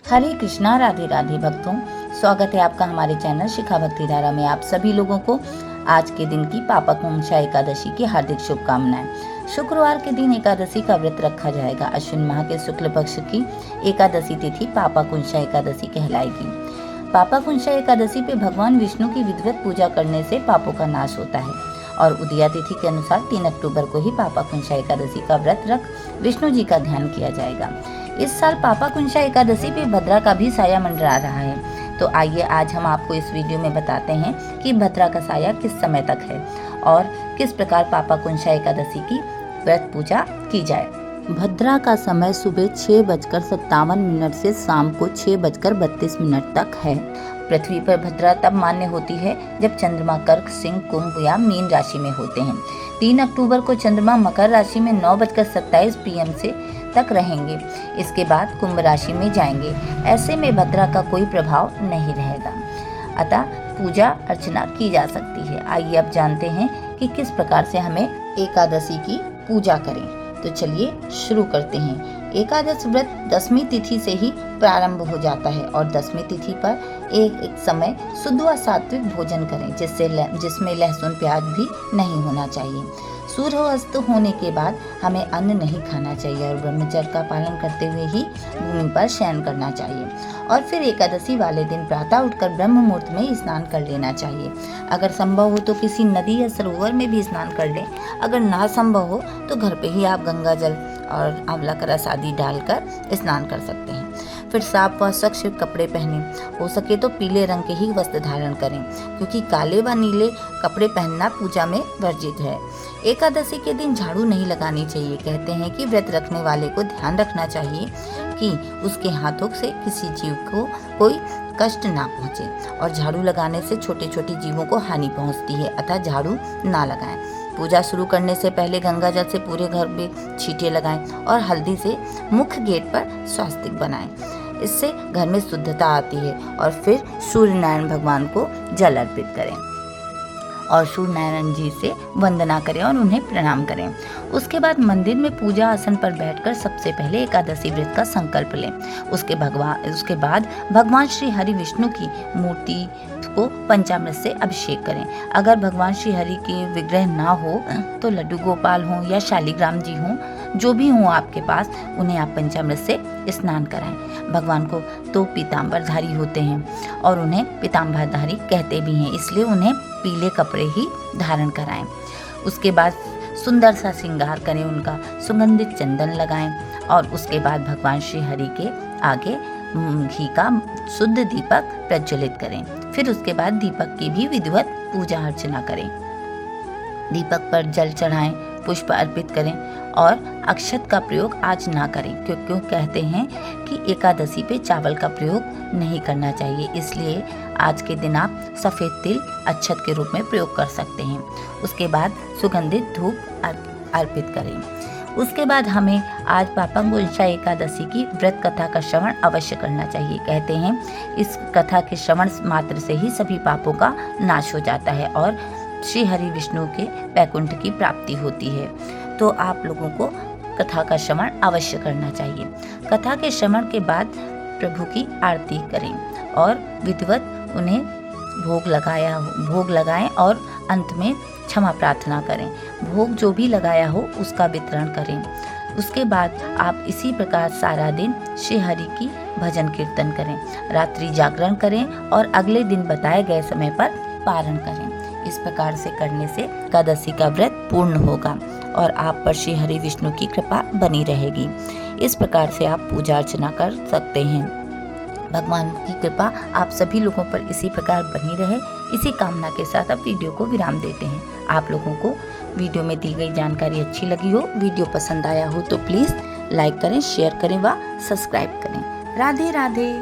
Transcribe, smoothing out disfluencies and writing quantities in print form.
हरे कृष्णा, राधे राधे भक्तों, स्वागत है आपका हमारे चैनल शिखा भक्ति धारा में। आप सभी लोगों को आज के दिन की पापाकुंशा एकादशी की हार्दिक शुभकामनाएं। शुक्रवार के दिन एकादशी का व्रत रखा जाएगा। अश्विन माह के शुक्ल पक्ष की एकादशी तिथि पापाकुंशा एकादशी कहलाएगी। पापाकुंशा एकादशी पे भगवान विष्णु की विधिवत पूजा करने से पापों का नाश होता है और उदया तिथि के अनुसार 3 अक्टूबर को ही पापाकुंशा एकादशी का व्रत रख विष्णु जी का ध्यान किया जाएगा। इस साल पापाकुंशा एकादशी पे भद्रा का भी साया मंडरा रहा है। तो आइए आज हम आपको इस वीडियो में बताते हैं कि भद्रा का साया किस समय तक है और किस प्रकार पापाकुंशा एकादशी की व्रत पूजा की जाए। भद्रा का समय सुबह 6:57 से शाम को 6:32 तक है। पृथ्वी पर भद्रा तब मान्य होती है जब चंद्रमा कर्क, सिंह, कुंभ या मीन राशि में होते हैं। 3 अक्टूबर को चंद्रमा मकर राशि में 9:27 PM से तक रहेंगे। इसके बाद कुंभ राशि में जाएंगे। ऐसे में भद्रा का कोई प्रभाव नहीं रहेगा, अतः पूजा अर्चना की जा सकती है। आइए अब जानते हैं कि किस प्रकार से हमें एकादशी की पूजा करें। तो चलिए शुरू करते हैं। एकादश व्रत 10वीं तिथि से ही प्रारंभ हो जाता है और 10वीं तिथि पर एक समय शुद्ध व सात्विक भोजन करें जिसमें लहसुन प्याज भी नहीं होना चाहिए। सूर्य अस्त होने के बाद हमें अन्न नहीं खाना चाहिए और ब्रह्मचर्य का पालन करते हुए ही भूमि पर शयन करना चाहिए। और फिर एकादशी वाले दिन प्रातः उठकर ब्रह्म मुहूर्त में स्नान कर लेना चाहिए। अगर संभव हो तो किसी नदी या सरोवर में भी स्नान कर लें। अगर ना संभव हो तो घर पे ही आप गंगा जल और आंवला का रस आदि डालकर स्नान कर सकते हैं। फिर साफ व स्वच्छ कपड़े पहने, हो सके तो पीले रंग के ही वस्त्र धारण करें, क्योंकि काले व नीले कपड़े पहनना पूजा में वर्जित है। एकादशी के दिन झाड़ू नहीं लगानी चाहिए। कहते हैं कि व्रत रखने वाले को ध्यान रखना चाहिए कि उसके हाथों से किसी जीव को कोई कष्ट ना पहुंचे और झाड़ू लगाने से छोटे छोटे जीवों को हानि पहुंचती है, अतः झाड़ू ना लगाएं। पूजा शुरू करने से पहले गंगा जल से पूरे घर में छींटे लगाएं और हल्दी से मुख्य गेट पर स्वास्तिक बनाएं। इससे घर में शुद्धता आती है। और फिर सूर्य नारायण भगवान को जल अर्पित करें और सूर्य नारायण जी से वंदना करें और उन्हें प्रणाम करें। उसके बाद मंदिर में पूजा आसन पर बैठकर सबसे पहले एकादशी व्रत का संकल्प लें। उसके बाद भगवान श्री हरि विष्णु की मूर्ति को पंचामृत से अभिषेक करें। अगर भगवान श्री हरि के विग्रह ना हो तो लड्डू गोपाल हो या शालिग्राम जी हो, जो भी हो आपके पास, उन्हें आप पंचामृत से स्नान कराएं। भगवान को तो पीताम्बरधारी होते हैं और उन्हें पीताम्बरधारी कहते भी हैं, इसलिए उन्हें पीले कपड़े ही धारण कराएं। उसके बाद सुंदर सा श्रृंगार करें, उनका सुगंधित चंदन लगाएं और उसके बाद भगवान श्री हरि के आगे घी का शुद्ध दीपक प्रज्वलित करें। फिर उसके बाद दीपक की भी विधिवत पूजा अर्चना करें। दीपक पर जल चढ़ाएं, पुष्प अर्पित करें और अक्षत का प्रयोग आज ना करें, क्योंकि कहते हैं कि एकादशी पे चावल का प्रयोग नहीं करना चाहिए। इसलिए आज के दिन आप सफ़ेद तिल अक्षत के रूप में प्रयोग कर सकते हैं। उसके बाद सुगंधित धूप अर्पित करें। उसके बाद हमें आज पापाकुंशा एकादशी की व्रत कथा का श्रवण अवश्य करना चाहिए। कहते हैं इस कथा के श्रवण मात्र से ही सभी पापों का नाश हो जाता है और श्री हरि विष्णु के वैकुंठ की प्राप्ति होती है। तो आप लोगों को कथा का श्रवण अवश्य करना चाहिए। कथा के श्रवण के बाद प्रभु की आरती करें और विधिवत उन्हें भोग लगाएं और अंत में क्षमा प्रार्थना करें। भोग जो भी लगाया हो उसका वितरण करें। उसके बाद आप इसी प्रकार सारा दिन श्री हरि की भजन कीर्तन करें, रात्रि जागरण करें और अगले दिन बताए गए समय पर पारण करें। इस प्रकार से करने से एकादशी का व्रत पूर्ण होगा और आप पर श्री हरि विष्णु की कृपा बनी रहेगी। इस प्रकार से आप पूजा अर्चना कर सकते हैं। भगवान की कृपा आप सभी लोगों पर इसी प्रकार बनी रहे, इसी कामना के साथ अब वीडियो को विराम देते हैं। आप लोगों को वीडियो में दी गई जानकारी अच्छी लगी हो, वीडियो पसंद आया हो तो प्लीज़ लाइक करें, शेयर करें व सब्सक्राइब करें। राधे राधे।